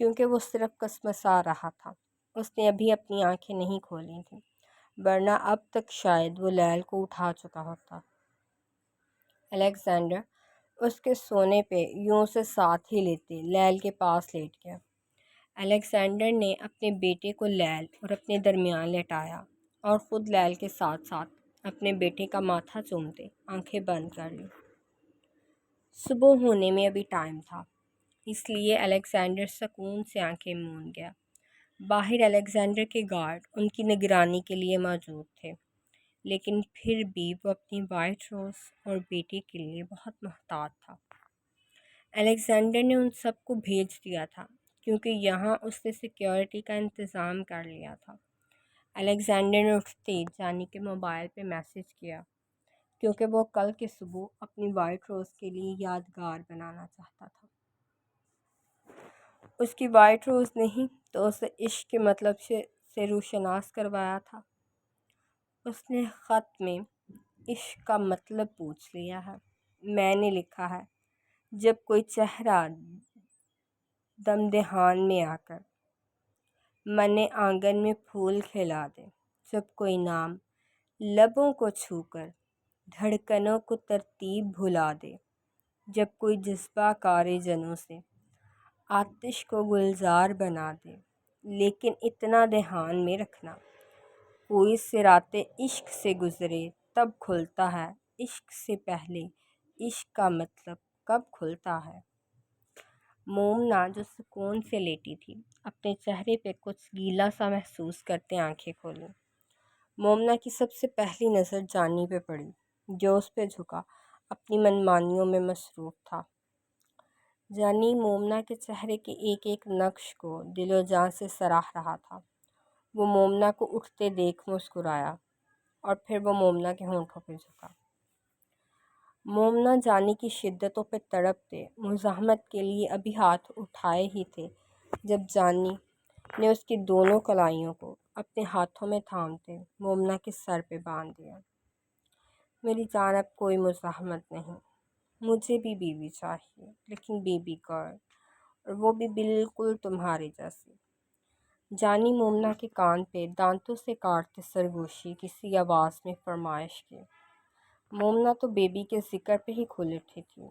کیونکہ وہ صرف کسمسا رہا تھا۔ اس نے ابھی اپنی آنکھیں نہیں کھولی تھیں، ورنہ اب تک شاید وہ لیل کو اٹھا چکا ہوتا۔ الیگزینڈر اس کے سونے پہ یوں سے ساتھ ہی لیتے لیل کے پاس لیٹ گیا۔ الیگزینڈر نے اپنے بیٹے کو لیل اور اپنے درمیان لیٹایا اور خود لیل کے ساتھ ساتھ اپنے بیٹے کا ماتھا چومتے آنکھیں بند کر لی۔ صبح ہونے میں ابھی ٹائم تھا، اس لیے الیگزینڈر سکون سے آنکھیں موند گیا۔ باہر الیگزینڈر کے گارڈ ان کی نگرانی کے لیے موجود تھے، لیکن پھر بھی وہ اپنی وائٹ روز اور بیٹے کے لیے بہت محتاط تھا۔ الیگزینڈر نے ان سب کو بھیج دیا تھا کیونکہ یہاں اس نے سیکیورٹی کا انتظام کر لیا تھا۔ الیگزینڈر نے اٹھتے ہی جانی کے موبائل پہ میسج کیا کیونکہ وہ کل کے صبح اپنی وائٹ روز کے لیے یادگار بنانا چاہتا تھا۔ اس کی وائٹ روز نہیں تو اسے عشق کے مطلب سے روشناس کروایا تھا۔ اس نے خط میں عشق کا مطلب پوچھ لیا ہے۔ میں نے لکھا ہے، جب کوئی چہرہ دم دہان میں آ کر من آنگن میں پھول کھلا دے، جب کوئی نام لبوں کو چھو کر دھڑکنوں کو ترتیب بھلا دے، جب کوئی جذبہ کارے جنوں سے آتش کو گلزار بنا دے، لیکن اتنا دھیان میں رکھنا، کوئی صراط عشق سے گزرے تب کھلتا ہے عشق سے پہلے عشق کا مطلب کب کھلتا ہے۔ مومنا جو سکون سے لیٹی تھی اپنے چہرے پہ کچھ گیلا سا محسوس کرتے آنکھیں کھولی۔ مومنا کی سب سے پہلی نظر جانی پہ پڑی جو اس پہ جھکا اپنی منمانیوں میں مصروف تھا۔ جانی مومنا کے چہرے کے ایک ایک نقش کو دل و جان سے سراہ رہا تھا۔ وہ مومنا کو اٹھتے دیکھ مسکرایا اور پھر وہ مومنا کے ہونٹوں پہ جھکا۔ مومنا جانی کی شدتوں پہ تڑپتے مزاحمت کے لیے ابھی ہاتھ اٹھائے ہی تھے جب جانی نے اس کی دونوں کلائیوں کو اپنے ہاتھوں میں تھامتے مومنا کے سر پہ باندھ دیا۔ میری جان اب کوئی مزاحمت نہیں، مجھے بھی بیوی چاہیے، لیکن بیبی گرل، اور وہ بھی بالکل تمہاری جیسی۔ جانی مومنا کے کان پہ دانتوں سے کاٹتے سرگوشی کسی آواز میں فرمائش کی۔ مومنا تو بیبی کے ذکر پہ ہی کھل اٹھی تھی۔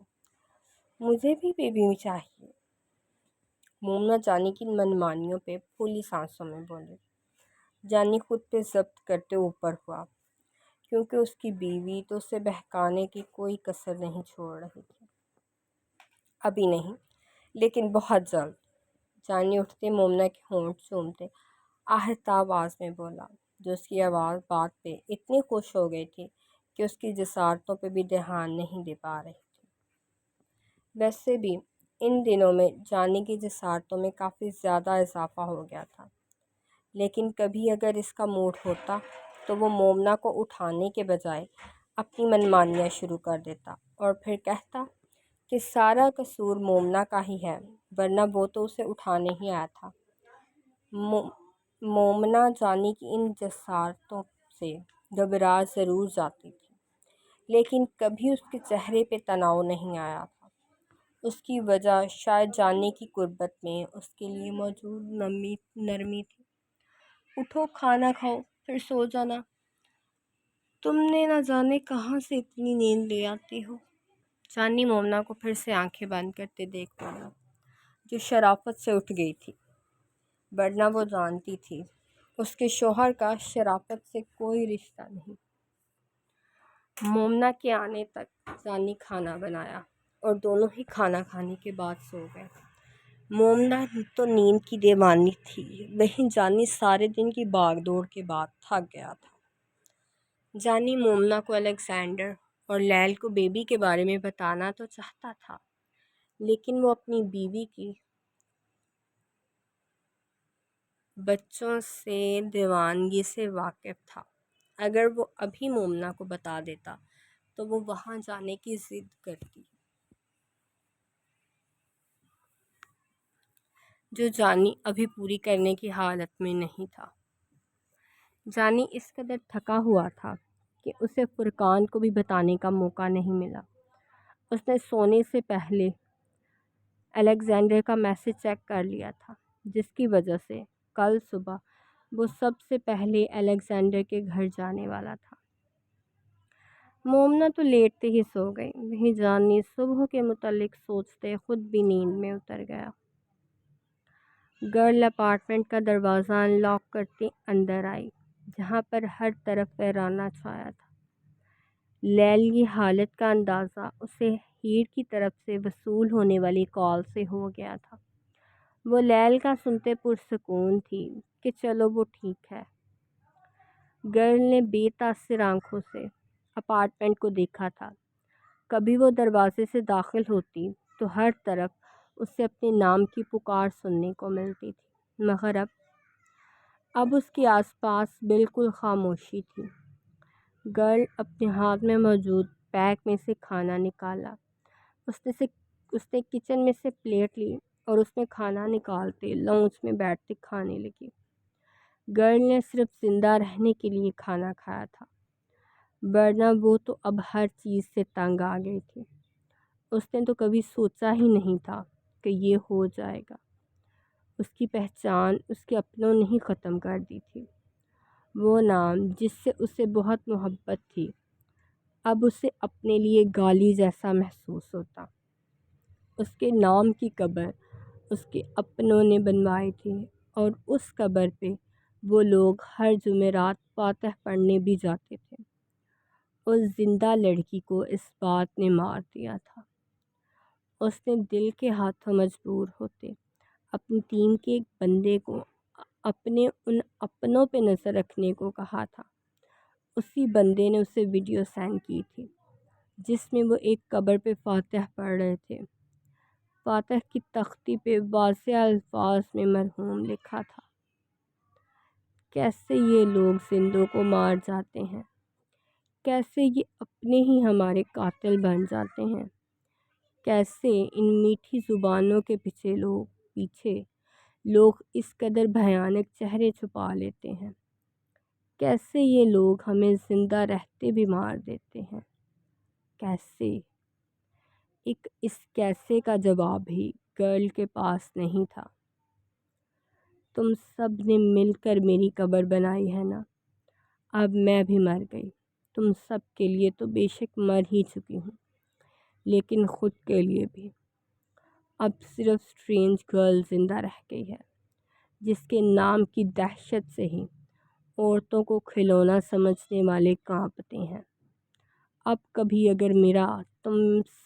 مجھے بھی بیبی چاہیے، مومنا جانی کی منمانیوں پہ پھولی سانسوں میں بولی۔ جانی خود پہ ضبط کرتے اوپر ہوا کیونکہ اس کی بیوی تو اسے بہکانے کی کوئی کسر نہیں چھوڑ رہی تھی۔ ابھی نہیں، لیکن بہت جلد، جانی اٹھتے مومنا کے ہونٹ چومتے آہستہ آواز میں بولا، جو اس کی بات پہ اتنی خوش ہو گئی تھی کہ اس کی جسارتوں پہ بھی دھیان نہیں دے پا رہی تھی۔ ویسے بھی ان دنوں میں جانی کی جسارتوں میں کافی زیادہ اضافہ ہو گیا تھا، لیکن کبھی اگر اس کا موڈ ہوتا تو وہ مومنا کو اٹھانے کے بجائے اپنی منمانیاں شروع کر دیتا اور پھر کہتا کہ سارا قصور مومنا کا ہی ہے، ورنہ وہ تو اسے اٹھانے ہی آیا تھا۔ مومنا جانی کی ان جسارتوں سے گھبرا ضرور جاتی تھی، لیکن کبھی اس کے چہرے پہ تناؤ نہیں آیا تھا۔ اس کی وجہ شاید جانی کی قربت میں اس کے لیے موجود نرمی تھی۔ اٹھو، کھانا کھاؤ، پھر سو جانا، تم نے نہ جانے کہاں سے اتنی نیند لے آتی ہو۔ جانی مومنا کو پھر سے آنکھیں بند کرتے دیکھ پڑا، جو شرافت سے اٹھ گئی تھی، ورنہ وہ جانتی تھی اس کے شوہر کا شرافت سے کوئی رشتہ نہیں۔ مومنا کے آنے تک جانی کھانا بنایا اور دونوں ہی کھانا کھانے کے بعد سو گئے۔ مومنا تو نیند کی دیوانی تھی، وہیں جانی سارے دن کی بھاگ دوڑ کے بعد تھک گیا تھا۔ جانی مومنا کو الیگزینڈر اور لیل کو بیبی کے بارے میں بتانا تو چاہتا تھا، لیکن وہ اپنی بیوی کی بچوں سے دیوانگی سے واقف تھا۔ اگر وہ ابھی مومنا کو بتا دیتا تو وہ وہاں جانے کی ضد کرتی، جو جانی ابھی پوری کرنے کی حالت میں نہیں تھا۔ جانی اس قدر تھکا ہوا تھا کہ اسے فرقان کو بھی بتانے کا موقع نہیں ملا۔ اس نے سونے سے پہلے الیگزینڈر کا میسج چیک کر لیا تھا، جس کی وجہ سے کل صبح وہ سب سے پہلے الیگزینڈر کے گھر جانے والا تھا۔ مومنہ تو لیٹتے ہی سو گئی، وہیں جانی صبح کے متعلق سوچتے خود بھی نیند میں اتر گیا۔ گرل اپارٹمنٹ کا دروازہ ان لاک کرتی اندر آئی، جہاں پر ہر طرف ویرانہ چھایا تھا۔ لیل کی حالت کا اندازہ اسے ہیر کی طرف سے وصول ہونے والی کال سے ہو گیا تھا۔ وہ لیل کا سنتے پرسکون تھی کہ چلو وہ ٹھیک ہے۔ گرل نے بے تاثر آنکھوں سے اپارٹمنٹ کو دیکھا تھا۔ کبھی وہ دروازے سے داخل ہوتی تو ہر طرف اسے اپنے نام کی پکار سننے کو ملتی تھی، مگر اب اس کے آس پاس بالکل خاموشی تھی۔ گرل اپنے ہاتھ میں موجود بیگ میں سے کھانا نکالا۔ اس نے کچن میں سے پلیٹ لی اور اس میں کھانا نکالتے لاؤنج میں بیٹھتے کھانے لگی۔ گرل نے صرف زندہ رہنے کے لیے کھانا کھایا تھا، ورنہ وہ تو اب ہر چیز سے تنگ آ گئی تھی۔ اس نے تو کبھی سوچا ہی نہیں تھا کہ یہ ہو جائے گا۔ اس کی پہچان اس کے اپنوں نے ہی ختم کر دی تھی۔ وہ نام جس سے اسے بہت محبت تھی، اب اسے اپنے لیے گالی جیسا محسوس ہوتا۔ اس کے نام کی قبر اس کے اپنوں نے بنوائی تھی، اور اس قبر پہ وہ لوگ ہر جمعرات فاتح پڑھنے بھی جاتے تھے۔ اس زندہ لڑکی کو اس بات نے مار دیا تھا۔ اس نے دل کے ہاتھوں مجبور ہوتے اپنی ٹیم کے ایک بندے کو اپنے ان اپنوں پہ نظر رکھنے کو کہا تھا۔ اسی بندے نے اسے ویڈیو سینڈ کی تھی جس میں وہ ایک قبر پہ فاتح پڑھ رہے تھے۔ فاتح کی تختی پہ واضح الفاظ میں مرحوم لکھا تھا۔ کیسے یہ لوگ زندوں کو مار جاتے ہیں، کیسے یہ اپنے ہی ہمارے قاتل بن جاتے ہیں، کیسے ان میٹھی زبانوں کے پیچھے لوگ اس قدر بھیانک چہرے چھپا لیتے ہیں، کیسے یہ لوگ ہمیں زندہ رہتے بھی مار دیتے ہیں، کیسے؟ اس کیسے کا جواب ہی گرل کے پاس نہیں تھا۔ تم سب نے مل کر میری قبر بنائی ہے نا، اب میں بھی مر گئی۔ تم سب کے لیے تو بے شک مر ہی چکی ہوں، لیکن خود کے لیے بھی۔ اب صرف اسٹرینج گرل زندہ رہ گئی ہے، جس کے نام کی دہشت سے ہی عورتوں کو کھلونا سمجھنے والے کانپتے ہیں۔ اب کبھی اگر میرا تم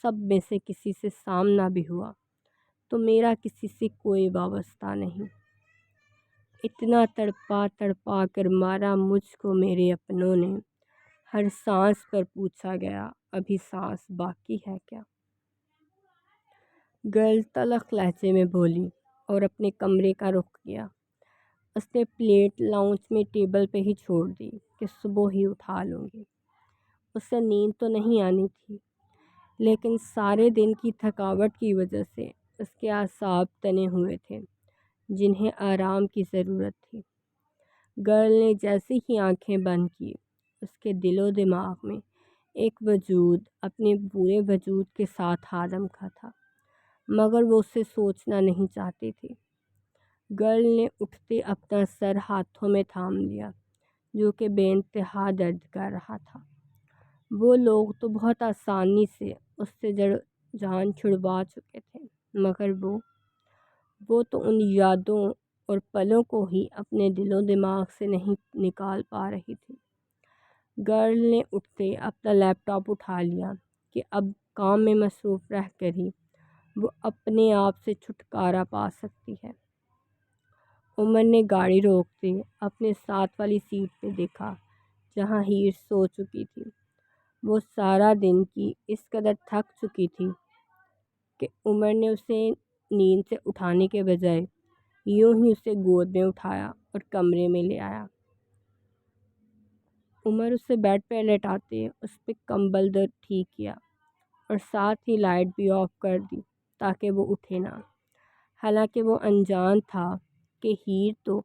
سب میں سے کسی سے سامنا بھی ہوا تو میرا کسی سے کوئی وابستہ نہیں۔ اتنا تڑپا تڑپا کر مارا مجھ کو میرے اپنوں نے، ہر سانس پر پوچھا گیا ابھی سانس باقی ہے کیا؟ گرل تلخ لہجے میں بولی اور اپنے کمرے کا رخ کیا۔ اس نے پلیٹ لاؤنج میں ٹیبل پہ ہی چھوڑ دی کہ صبح ہی اٹھا لوں گی۔ اسے نیند تو نہیں آنی تھی، لیکن سارے دن کی تھکاوٹ کی وجہ سے اس کے اعصاب تنے ہوئے تھے جنہیں آرام کی ضرورت تھی۔ گرل نے جیسے ہی آنکھیں بند کی، اس کے دل و دماغ میں ایک وجود اپنے پورے وجود کے ساتھ آدم کا تھا، مگر وہ اسے سوچنا نہیں چاہتی تھی۔ گرل نے اٹھتے اپنا سر ہاتھوں میں تھام لیا، جو کہ بے انتہا درد کر رہا تھا۔ وہ لوگ تو بہت آسانی سے اس سے جان چھڑوا چکے تھے، مگر وہ تو ان یادوں اور پلوں کو ہی اپنے دل و دماغ سے نہیں نکال پا رہی تھی۔ گرل نے اٹھتے اپنا لیپ ٹاپ اٹھا لیا کہ اب کام میں مصروف رہ کر ہی وہ اپنے آپ سے چھٹکارا پا سکتی ہے۔ عمر نے گاڑی روکتے اپنے ساتھ والی سیٹ پہ دیکھا جہاں ہیر سو چکی تھی۔ وہ سارا دن کی اس قدر تھک چکی تھی کہ عمر نے اسے نیند سے اٹھانے کے بجائے یوں ہی اسے گود میں اٹھایا اور کمرے میں لے آیا۔ عمر اسے بیڈ پہ لٹاتے اس پہ کمبل در ٹھیک کیا اور ساتھ ہی لائٹ بھی آف کر دی تاکہ وہ اٹھے نہ۔ حالانکہ وہ انجان تھا کہ ہیر تو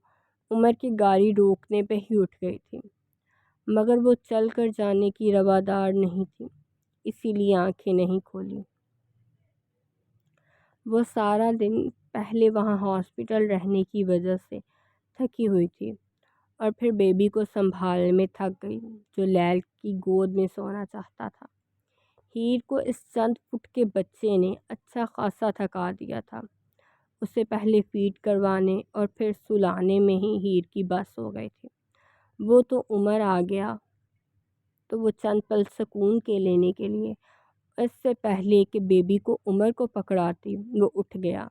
عمر کی گاڑی روکنے پہ ہی اٹھ گئی تھی، مگر وہ چل کر جانے کی روادار نہیں تھی، اسی لیے آنکھیں نہیں کھولی۔ وہ سارا دن پہلے وہاں ہاسپٹل رہنے کی وجہ سے تھکی ہوئی تھی اور پھر بیبی کو سنبھالنے میں تھک گئی جو لیل کی گود میں سونا چاہتا تھا۔ ہیر کو اس چند فٹ کے بچے نے اچھا خاصا تھکا دیا تھا۔ اسے پہلے فیڈ کروانے اور پھر سلانے میں ہی ہیر کی بس ہو گئی تھی۔ وہ تو عمر آ گیا تو وہ چند پل سکون کے لینے کے لیے اس سے پہلے کہ بیبی کو عمر کو پکڑاتی وہ اٹھ گیا۔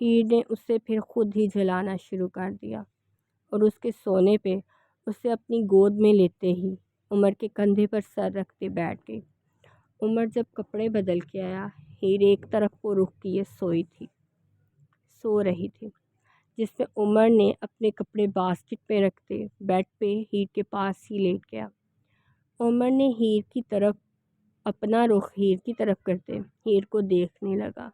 ہیر نے اسے پھر خود ہی جھلانا شروع کر دیا اور اس کے سونے پہ اسے اپنی گود میں لیتے ہی عمر کے کندھے پر سر رکھتے بیٹھ گئی۔ عمر جب کپڑے بدل کے آیا، ہیر ایک طرف کو رخ کیے سو رہی تھی، جس میں عمر نے اپنے کپڑے باسکٹ پہ رکھتے بیڈ پہ ہیر کے پاس ہی لیٹ گیا۔ عمر نے ہیر کی طرف اپنا رخ ہیر کی طرف کرتے ہیر کو دیکھنے لگا۔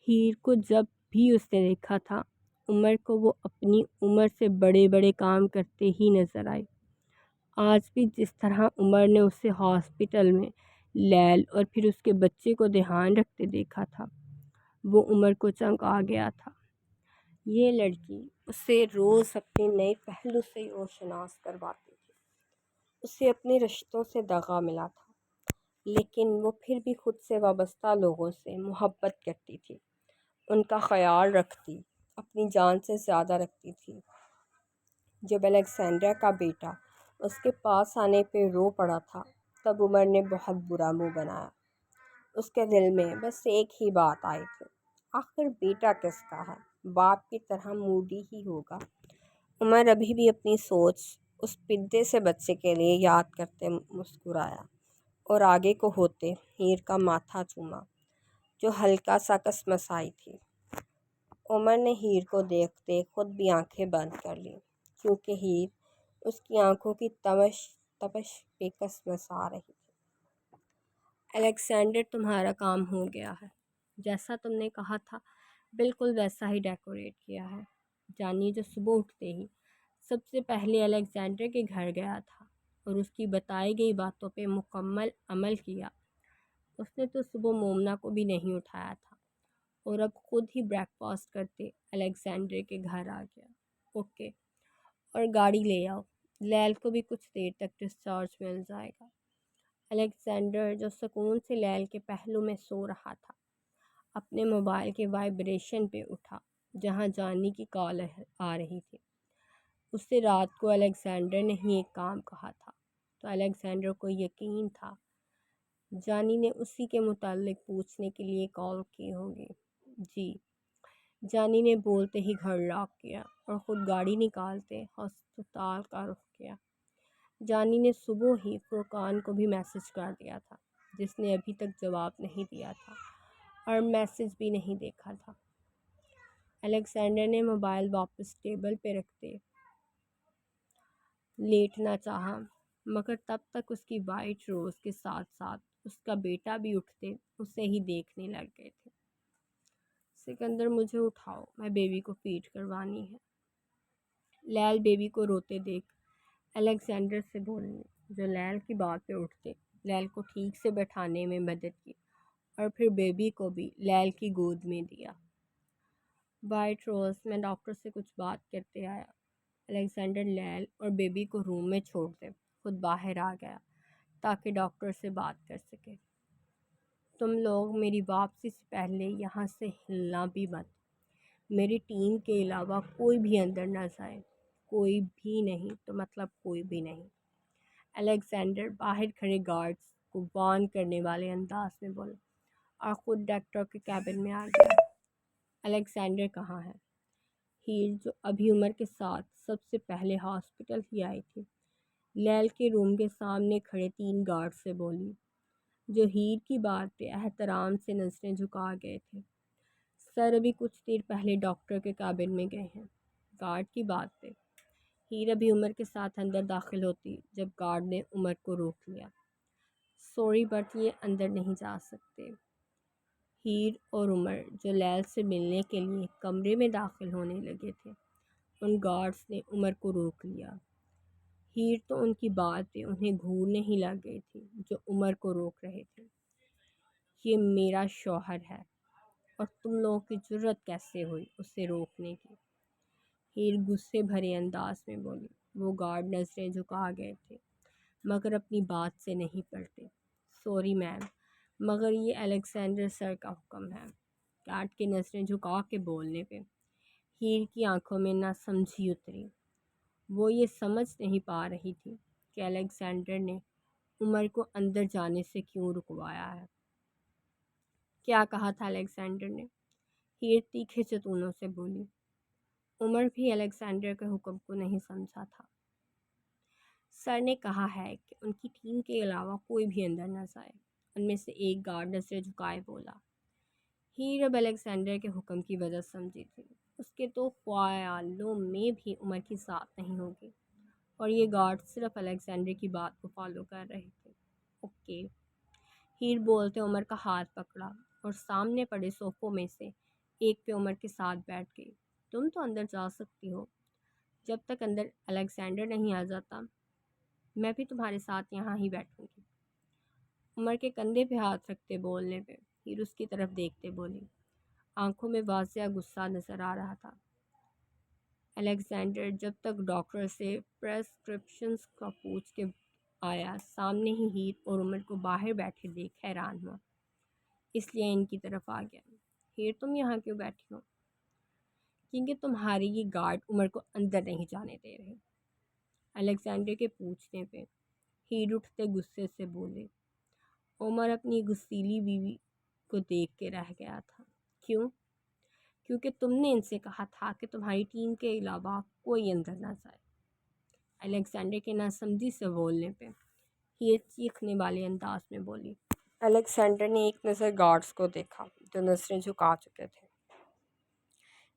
ہیر کو جب بھی اس نے دیکھا تھا عمر کو وہ اپنی عمر سے بڑے بڑے کام کرتے ہی نظر آئے۔ آج بھی جس طرح عمر نے اسے ہاسپٹل میں لیل اور پھر اس کے بچے کو دھیان رکھتے دیکھا تھا، وہ عمر کو چنک آ گیا تھا۔ یہ لڑکی اسے روز اپنے نئے پہلو سے روشناس کرواتی تھی۔ اسے اپنے رشتوں سے دغا ملا تھا، لیکن وہ پھر بھی خود سے وابستہ لوگوں سے محبت کرتی تھی، ان کا خیال رکھتی، اپنی جان سے زیادہ رکھتی تھی۔ جب الیگزینڈر کا بیٹا اس کے پاس آنے پہ رو پڑا تھا تب عمر نے بہت برا منہ بنایا۔ اس کے دل میں بس ایک ہی بات آئی تھی، آخر بیٹا کس کا ہے؟ باپ کی طرح موڈی ہی ہوگا۔ عمر ابھی بھی اپنی سوچ اس پدے سے بچے کے لیے یاد کرتے مسکرایا اور آگے کو ہوتے ہیر کا ماتھا چوما جو ہلکا سا کسمسائی تھی۔ عمر نے ہیر کو دیکھتے خود بھی آنکھیں بند کر لیں کیونکہ ہیر اس کی آنکھوں کی تپش پہ کسمسا رہی تھی۔ الیگزینڈر، تمہارا کام ہو گیا ہے، جیسا تم نے کہا تھا بالکل ویسا ہی ڈیکوریٹ کیا ہے۔ جانی جو صبح اٹھتے ہی سب سے پہلے الیگزینڈر کے گھر گیا تھا اور اس کی بتائی گئی باتوں پہ مکمل عمل کیا۔ اس نے تو صبح مومنا کو بھی نہیں اٹھایا تھا اور اب خود ہی بریک فاسٹ کرتے الیگزینڈر کے گھر آ گیا۔ اوکے، اور گاڑی لے آؤ، لیل کو بھی کچھ دیر تک ڈسچارج مل جائے گا۔ الیگزینڈر جو سکون سے لیل کے پہلو میں سو رہا تھا اپنے موبائل کے وائبریشن پہ اٹھا جہاں جانی کی کال آ رہی تھی۔ اس سے رات کو الیگزینڈر نے ہی ایک کام کہا تھا تو الیگزینڈر کو یقین تھا جانی نے اسی کے متعلق پوچھنے کے لیے کال کی ہوگی۔ جی، جانی نے بولتے ہی گھر لاک کیا اور خود گاڑی نکالتے ہسپتال کا رخ کیا۔ جانی نے صبح ہی فرقان کو بھی میسج کر دیا تھا جس نے ابھی تک جواب نہیں دیا تھا اور میسج بھی نہیں دیکھا تھا۔ الیگزینڈر نے موبائل واپس ٹیبل پہ رکھتے لیٹنا چاہا مگر تب تک اس کی وائٹ روز کے ساتھ ساتھ اس کا بیٹا بھی اٹھتے اسے ہی دیکھنے لگ گئے تھے۔ سکندر، مجھے اٹھاؤ، میں بیبی کو فیڈ کروانی ہے۔ لیل بیبی کو روتے دیکھ الیگزینڈر سے بولنے جو لیل کی بات پہ اٹھتے لیل کو ٹھیک سے بٹھانے میں مدد کی اور پھر بیبی کو بھی لیل کی گود میں دیا۔ وائٹ روز، میں ڈاکٹر سے کچھ بات کرتے آیا۔ الیگزینڈر لیل اور بیبی کو روم میں چھوڑ دے خود باہر آ گیا تاکہ ڈاکٹر سے بات کر سکے۔ تم لوگ میری واپسی سے پہلے یہاں سے ہلنا بھی مت، میری ٹیم کے علاوہ کوئی بھی اندر نہ جائے، کوئی بھی نہیں تو مطلب کوئی بھی نہیں۔ الیگزینڈر باہر کھڑے گارڈز کو وارن کرنے والے انداز میں بولا اور خود ڈاکٹر کے کیبن میں آ گیا۔ الیگزینڈر کہاں ہے؟ ہیر جو ابھی عمر کے ساتھ سب سے پہلے ہاسپٹل ہی آئی تھی لیل کے روم کے سامنے کھڑے 3 گارڈ سے بولی جو ہیر کی بات پہ احترام سے نظریں جھکا گئے تھے۔ سر ابھی کچھ دیر پہلے ڈاکٹر کے کیبن میں گئے ہیں۔ گارڈ کی بات پہ ہیر ابھی عمر کے ساتھ اندر داخل ہوتی جب گارڈ نے عمر کو روک لیا۔ سوری بٹ یہ اندر نہیں جا سکتے۔ ہیر اور عمر جو لیل سے ملنے کے لیے کمرے میں داخل ہونے لگے تھے ان گارڈز نے عمر کو روک لیا۔ ہیر تو ان کی بات پہ انہیں گھورنے ہی لگ گئی تھی جو عمر کو روک رہے تھے۔ یہ میرا شوہر ہے، اور تم لوگوں کی جرت کیسے ہوئی اسے روکنے کی؟ ہیر غصے بھرے انداز میں بولی۔ وہ گارڈ نظریں جھکا گئے تھے مگر اپنی بات سے نہیں پڑتے۔ سوری میم، مگر یہ الیگزینڈر سر کا حکم ہے، کیٹ کی نظریں جھکا کے بولنے پہ ہیر کی آنکھوں میں نہ سمجھی اتری۔ وہ یہ سمجھ نہیں پا رہی تھی کہ الیگزینڈر نے عمر کو اندر جانے سے کیوں رکوایا ہے۔ کیا کہا تھا الیگزینڈر نے؟ ہیر تیکھے چتونوں سے بولی۔ عمر بھی الیگزینڈر کے حکم کو نہیں سمجھا تھا۔ سر نے کہا ہے کہ ان کی ٹیم کے علاوہ کوئی بھی اندر نہ جائے، ان میں سے ایک گارڈ نظریں جھکائے بولا۔ ہیر اب الیگزینڈر کے حکم کی وجہ سمجھی تھی۔ اس کے تو خیالوں میں بھی عمر کی ذات نہیں ہوگی، اور یہ گارڈ صرف الیگزینڈر کی بات کو فالو کر رہے تھے۔ اوکے، ہیر بولتے عمر کا ہاتھ پکڑا اور سامنے پڑے صوفوں میں سے ایک پہ عمر کے ساتھ بیٹھ گئی۔ تم تو اندر جا سکتی ہو، جب تک اندر الیگزینڈر نہیں آ جاتا میں بھی تمہارے ساتھ یہاں ہی بیٹھوں گی۔ عمر کے کندھے پہ ہاتھ رکھتے بولنے پہ ہیر اس کی طرف دیکھتے بولی، آنکھوں میں واضح غصہ نظر آ رہا تھا۔ الیگزینڈر جب تک ڈاکٹر سے پرسکرپشنز کا پوچھ کے آیا، سامنے ہی ہیر اور عمر کو باہر بیٹھے دیکھ حیران ہوا، اس لیے ان کی طرف آ گیا۔ ہیر، تم یہاں کیوں بیٹھی ہو؟ کیونکہ تمہاری یہ گارڈ عمر کو اندر نہیں جانے دے رہے۔ الیگزینڈر کے پوچھنے پہ ہیر اٹھتے غصے سے بولے۔ عمر اپنی غصیلی بیوی کو دیکھ کے رہ گیا تھا۔ کیوں؟ کیونکہ تم نے ان سے کہا تھا کہ تمہاری ٹیم کے علاوہ کوئی اندر نہ جائے۔ الیگزینڈر کے ناسمجھی سے بولنے پہ ہیر چیخنے والے انداز میں بولی۔ الیگزینڈر نے ایک نظر گارڈز کو دیکھا جو نظریں جھکا چکے تھے۔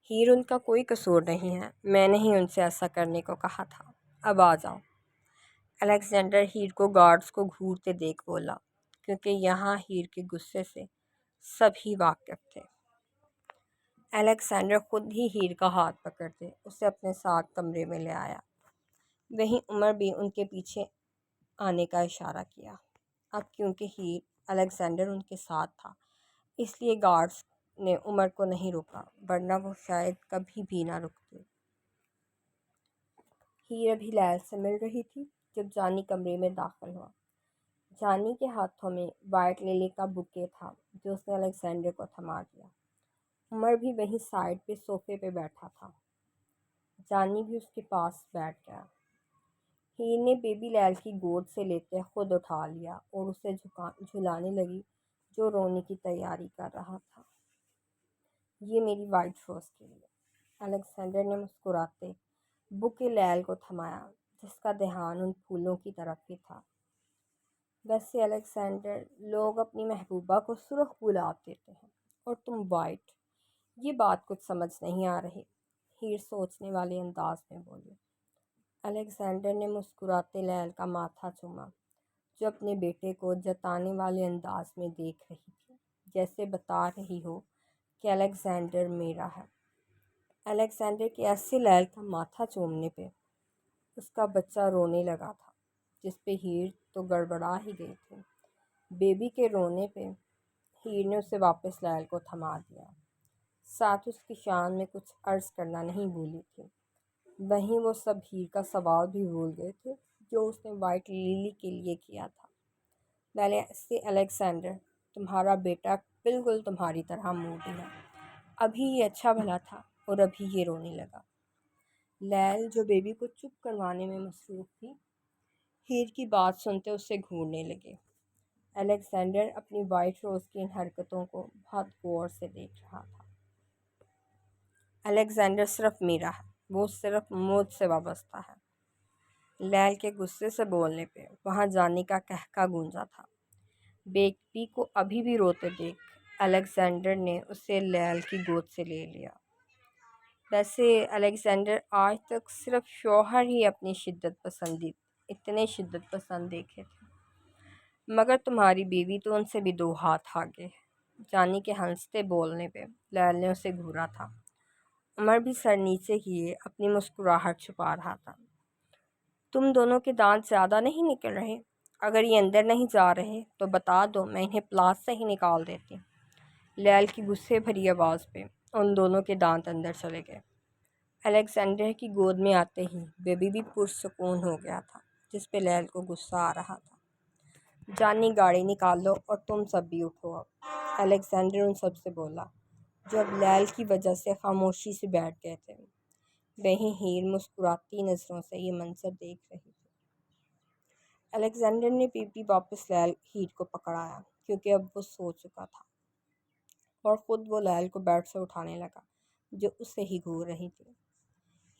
ہیر، ان کا کوئی قصور نہیں ہے، میں نے ہی ان سے ایسا کرنے کو کہا تھا، اب آ جاؤ۔ الیگزینڈر ہیر کو گارڈز کو گھورتے دیکھ بولا، کیونکہ یہاں ہیر کے غصے سے سبھی واقف تھے۔ الیگزینڈر خود ہی ہیر کا ہاتھ پکڑتے اسے اپنے ساتھ کمرے میں لے آیا۔ وہیں عمر بھی ان کے پیچھے آنے کا اشارہ کیا۔ اب کیونکہ ہیر الیگزینڈر ان کے ساتھ تھا، اس لیے گارڈز نے عمر کو نہیں روکا، ورنہ وہ شاید کبھی بھی نہ رکتے۔ ہیر ابھی لیل سے مل رہی تھی جب جانی کمرے میں داخل ہوا۔ جانی کے ہاتھوں میں وائٹ للی کا بوکے تھا جو اس نے الیگزینڈر کو تھما دیا۔ عمر بھی وہیں سائڈ پہ صوفے پہ بیٹھا تھا۔ جانی بھی اس کے پاس بیٹھ گیا۔ ہیر نے بیبی لیل کی گود سے لیتے خود اٹھا لیا اور اسے جھلانے لگی جو رونے کی تیاری کر رہا تھا۔ یہ میری وائٹ روز کے لیے۔ الیگزینڈر نے مسکراتے بوکے لیل کو تھمایا جس کا دھیان ان پھولوں کی طرف ہی تھا۔ ویسے الیگزینڈر، لوگ اپنی محبوبہ کو سرخ گلاب دیتے ہیں اور تم وائٹ، یہ بات کچھ سمجھ نہیں آ رہی، ہیر سوچنے والے انداز میں بولی۔ الیگزینڈر نے مسکراتے لیل کا ماتھا چوما جو اپنے بیٹے کو جتانے والے انداز میں دیکھ رہی تھی، جیسے بتا رہی ہو کہ الیگزینڈر میرا ہے۔ الیگزینڈر کے ایسے لیل کا ماتھا چومنے پہ اس کا بچہ رونے لگا تھا، جس پہ ہیر تو گڑبڑا ہی گئی تھی۔ بیبی کے رونے پہ ہیر نے اسے واپس لیل کو تھما دیا، ساتھ اس کی شان میں کچھ عرض کرنا نہیں بھولی تھی۔ وہیں وہ سب ہیر کا سوال بھی بھول گئے تھے جو اس نے وائٹ للی کے لیے کیا تھا۔ ویسے الیگزینڈر، تمہارا بیٹا بالکل تمہاری طرح موڈی ہے، ابھی یہ اچھا بھلا تھا اور ابھی یہ رونے لگا۔ لیل جو بیبی کو چپ کروانے میں مصروف تھی، ہیر کی بات سنتے اسے گھورنے لگے۔ الیگزینڈر اپنی وائٹ روز کی ان حرکتوں کو بہت غور سے دیکھ رہا تھا۔ الیگزینڈر صرف میرا ہے، وہ صرف مجھ سے وابستہ ہے۔ لیل کے غصے سے بولنے پہ وہاں جانی کا قہقہ گونجا تھا۔ بیبی کو ابھی بھی روتے دیکھ الیگزینڈر نے اسے لیل کی گود سے لے لیا۔ ویسے الیگزینڈر، آج تک صرف شوہر ہی اپنی اتنے شدت پسند دیکھے تھے، مگر تمہاری بیوی تو ان سے بھی 2 ہاتھ آگے۔ جانی کے ہنستے بولنے پہ لیل نے اسے گھورا تھا۔ عمر بھی سر نیچے کیے اپنی مسکراہٹ چھپا رہا تھا۔ تم دونوں کے دانت زیادہ نہیں نکل رہے؟ اگر یہ اندر نہیں جا رہے تو بتا دو، میں انہیں پلاس سے ہی نکال دیتی۔ لیل کی غصے بھری آواز پہ ان دونوں کے دانت اندر چلے گئے۔ الیگزینڈر کی گود میں آتے ہی بیبی بھی پرسکون ہو گیا تھا، جس پہ لیل کو غصہ آ رہا تھا۔ جانی گاڑی نکال لو اور تم سب بھی اٹھو اب، الیگزینڈر ان سب سے بولا، جو اب لیل کی وجہ سے خاموشی سے بیٹھ گئے تھے۔ وہیں ہیر مسکراتی نظروں سے یہ منظر دیکھ رہی تھی۔ الیگزینڈر نے پی واپس ہیر کو پکڑایا، کیونکہ اب وہ سو چکا تھا، اور خود وہ لیل کو بیڈ سے اٹھانے لگا، جو اسے ہی گھور رہی تھی۔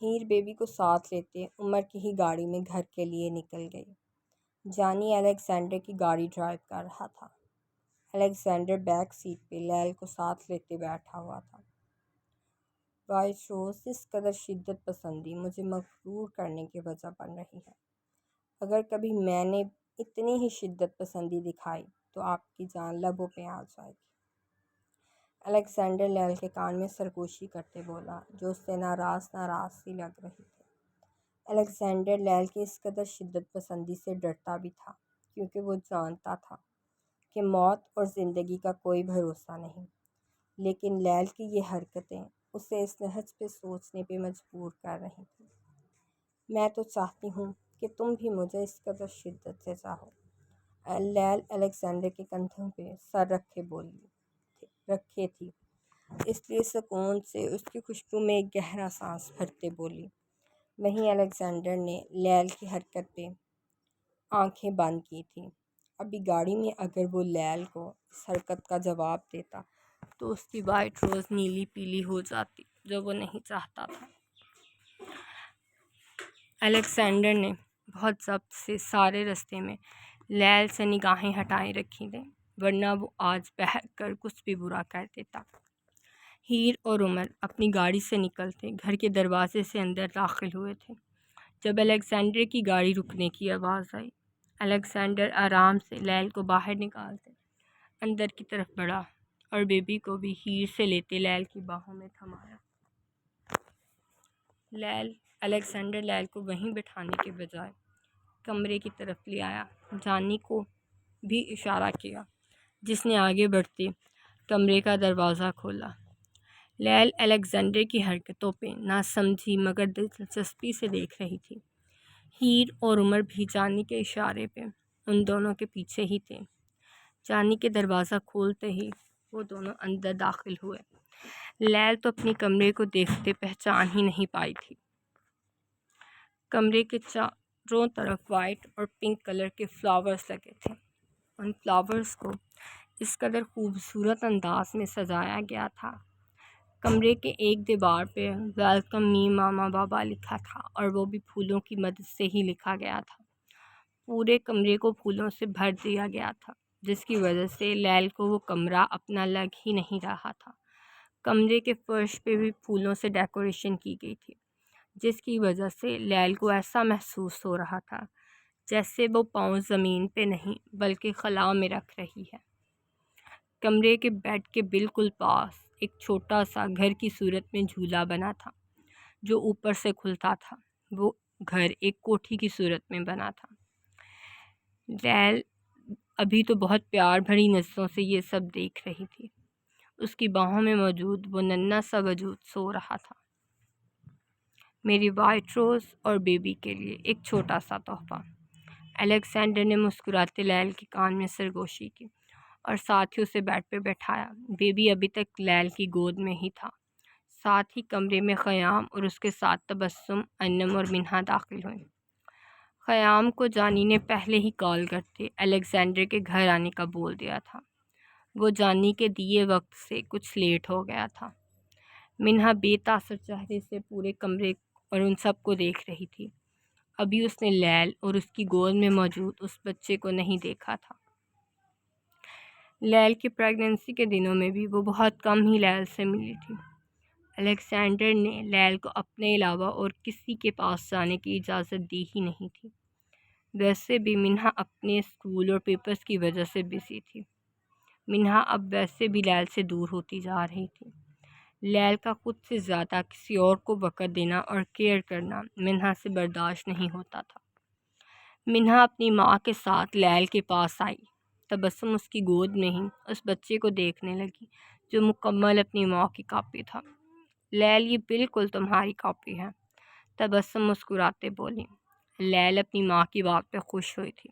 ہیر بیبی کو ساتھ لیتے عمر کی ہی گاڑی میں گھر کے لیے نکل گئی۔ جانی الیگزینڈر کی گاڑی ڈرائیو کر رہا تھا۔ الیگزینڈر بیک سیٹ پہ لیل کو ساتھ لیتے بیٹھا ہوا تھا۔ وائٹ روز، اس قدر شدت پسندی مجھے مغرور کرنے کی وجہ بن رہی ہے۔ اگر کبھی میں نے اتنی ہی شدت پسندی دکھائی تو آپ کی جان لبوں پہ آ جائے گی، الیگزینڈر لیل کے کان میں سرگوشی کرتے بولا، جو اس سے ناراض سی لگ رہی تھی۔ الیگزینڈر لیل کی اس قدر شدت پسندی سے ڈرتا بھی تھا، کیونکہ وہ جانتا تھا کہ موت اور زندگی کا کوئی بھروسہ نہیں، لیکن لیل کی یہ حرکتیں اسے اس نہج پہ سوچنے پہ مجبور کر رہی تھیں۔ میں تو چاہتی ہوں کہ تم بھی مجھے اس قدر شدت سے چاہو، لیل الیگزینڈر کے کندھوں پہ سر رکھے تھی، اس لیے سکون سے اس کی خوشبو میں ایک گہرا سانس بھرتے بولی۔ وہیں الیگزینڈر نے لیل کی حرکت پہ آنکھیں بند کی تھیں۔ ابھی گاڑی میں اگر وہ لیل کو اس حرکت کا جواب دیتا تو اس کی وائٹ روز نیلی پیلی ہو جاتی، جو وہ نہیں چاہتا تھا۔ الیگزینڈر نے بہت ضبط سے سارے رستے میں لیل سے نگاہیں ہٹائے رکھی تھیں، ورنہ وہ آج بہک کر کچھ بھی برا کر دیتا۔ ہیر اور عمر اپنی گاڑی سے نکلتے گھر کے دروازے سے اندر داخل ہوئے تھے، جب الیگزینڈر کی گاڑی رکنے کی آواز آئی۔ الیگزینڈر آرام سے لیل کو باہر نکالتے اندر کی طرف بڑھا اور بیبی کو بھی ہیر سے لیتے لیل کی باہوں میں تھمایا۔ الیگزینڈر لیل کو وہیں بٹھانے کے بجائے کمرے کی طرف لے آیا، جانی کو بھی اشارہ کیا، جس نے آگے بڑھتے کمرے کا دروازہ کھولا۔ لیل الیگزینڈر کی حرکتوں پہ نہ سمجھی مگر دلچسپی سے دیکھ رہی تھی۔ ہیر اور عمر بھی جانی کے اشارے پہ ان دونوں کے پیچھے ہی تھے۔ جانی کے دروازہ کھولتے ہی وہ دونوں اندر داخل ہوئے۔ لیل تو اپنے کمرے کو دیکھتے پہچان ہی نہیں پائی تھی۔ کمرے کے چاروں طرف وائٹ اور پنک کلر کے فلاورز لگے تھے۔ ان فلاورز کو اس قدر خوبصورت انداز میں سجایا گیا تھا۔ کمرے کے ایک دیوار پہ ویلکم می ماما بابا لکھا تھا، اور وہ بھی پھولوں کی مدد سے ہی لکھا گیا تھا۔ پورے کمرے کو پھولوں سے بھر دیا گیا تھا، جس کی وجہ سے لیل کو وہ کمرہ اپنا لگ ہی نہیں رہا تھا۔ کمرے کے فرش پہ بھی پھولوں سے ڈیکوریشن کی گئی تھی، جس کی وجہ سے لیل کو ایسا محسوس ہو رہا تھا جیسے وہ پاؤں زمین پہ نہیں بلکہ خلا میں رکھ رہی ہے۔ کمرے کے بیڈ کے بالکل پاس ایک چھوٹا سا گھر کی صورت میں جھولا بنا تھا، جو اوپر سے کھلتا تھا۔ وہ گھر ایک کوٹھی کی صورت میں بنا تھا۔ لیل ابھی تو بہت پیار بھری نظروں سے یہ سب دیکھ رہی تھی۔ اس کی باہوں میں موجود وہ ننھا سا وجود سو رہا تھا۔ میری وائٹ روز اور بیبی کے لیے ایک چھوٹا سا تحفہ، الیگزینڈر نے مسکراتے لیل کے کان میں سرگوشی کی اور ساتھ ہی اسے بیڈ پہ بٹھایا۔ بیبی ابھی تک لیل کی گود میں ہی تھا۔ ساتھ ہی کمرے میں خیام اور اس کے ساتھ تبسم، انم اور منہا داخل ہوئے۔ خیام کو جانی نے پہلے ہی کال کرتے الیگزینڈر کے گھر آنے کا بول دیا تھا۔ وہ جانی کے دیے وقت سے کچھ لیٹ ہو گیا تھا۔ منہا بے تاثر چہرے سے پورے کمرے اور ان سب کو دیکھ رہی تھی۔ ابھی اس نے لیل اور اس کی گود میں موجود اس بچے کو نہیں دیکھا تھا۔ لیل کی پریگننسی کے دنوں میں بھی وہ بہت کم ہی لیل سے ملی تھی۔ الیگزینڈر نے لیل کو اپنے علاوہ اور کسی کے پاس جانے کی اجازت دی ہی نہیں تھی۔ ویسے بھی منہا اپنے اسکول اور پیپرز کی وجہ سے بزی تھی۔ منہا اب ویسے بھی لیل سے دور ہوتی جا رہی تھی۔ لیل کا خود سے زیادہ کسی اور کو وقت دینا اور کیئر کرنا منہا سے برداشت نہیں ہوتا تھا۔ منہا اپنی ماں کے ساتھ لیل کے پاس آئی۔ تبسم اس کی گود میں ہی اس بچے کو دیکھنے لگی جو مکمل اپنی ماں کی کاپی تھا۔ لیل یہ بالکل تمہاری کاپی ہے، تبسم مسکراتے بولی۔ لیل اپنی ماں کی بات پہ خوش ہوئی تھی۔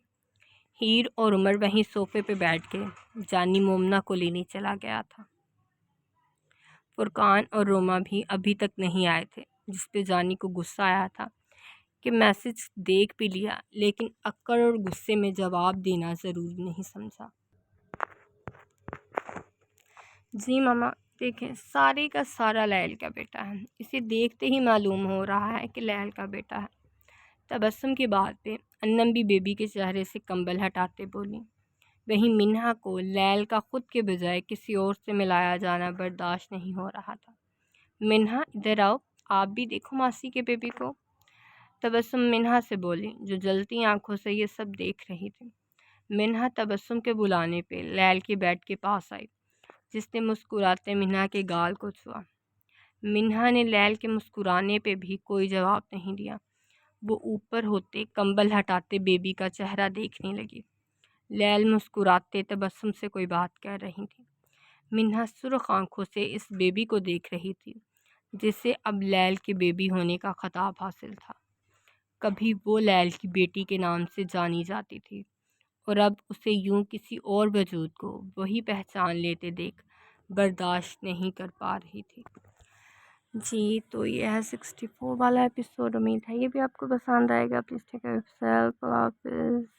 ہیر اور عمر وہیں صوفے پہ بیٹھ کے جانی مومنہ کو لینے چلا گیا تھا۔ فرقان اور روما بھی ابھی تک نہیں آئے تھے، جس پہ جانی کو غصہ آیا تھا کہ میسج دیکھ بھی لیا لیکن اکڑ اور غصے میں جواب دینا ضروری نہیں سمجھا۔ جی ماما، دیکھیں سارے کا سارا لیل کا بیٹا ہے، اسے دیکھتے ہی معلوم ہو رہا ہے کہ لیل کا بیٹا ہے۔ تبسم کی بات پہ انم بھی بیبی کے چہرے سے کمبل ہٹاتے بولی۔ وہیں منہا کو لیل کا خود کے بجائے کسی اور سے ملایا جانا برداشت نہیں ہو رہا تھا۔ منہا ادھر آؤ، آپ بھی دیکھو ماسی کے بیبی کو، تبسم منہا سے بولی جو جلتی آنکھوں سے یہ سب دیکھ رہی تھی۔ منہا تبسم کے بلانے پہ لیل کے بیڈ کے پاس آئی، جس نے مسکراتے منہا کے گال کو چھوا۔ منہا نے لیل کے مسکرانے پہ بھی کوئی جواب نہیں دیا۔ وہ اوپر ہوتے کمبل ہٹاتے بیبی کا چہرہ دیکھنے لگی۔ لیل مسکراتے تبسم سے کوئی بات کہہ رہی تھی۔ منہا سرخ آنکھوں سے اس بیبی کو دیکھ رہی تھی، جسے اب لیل کے بیبی ہونے کا خطاب حاصل تھا۔ کبھی وہ لیل کی بیٹی کے نام سے جانی جاتی تھی اور اب اسے یوں کسی اور وجود کو وہی پہچان لیتے دیکھ برداشت نہیں کر پا رہی تھی۔ جی تو یہ ہے 64 والا ایپیسوڈ۔ امید ہے یہ بھی آپ کو پسند آئے گا۔ Please take care of yourself. اللہ حافظ۔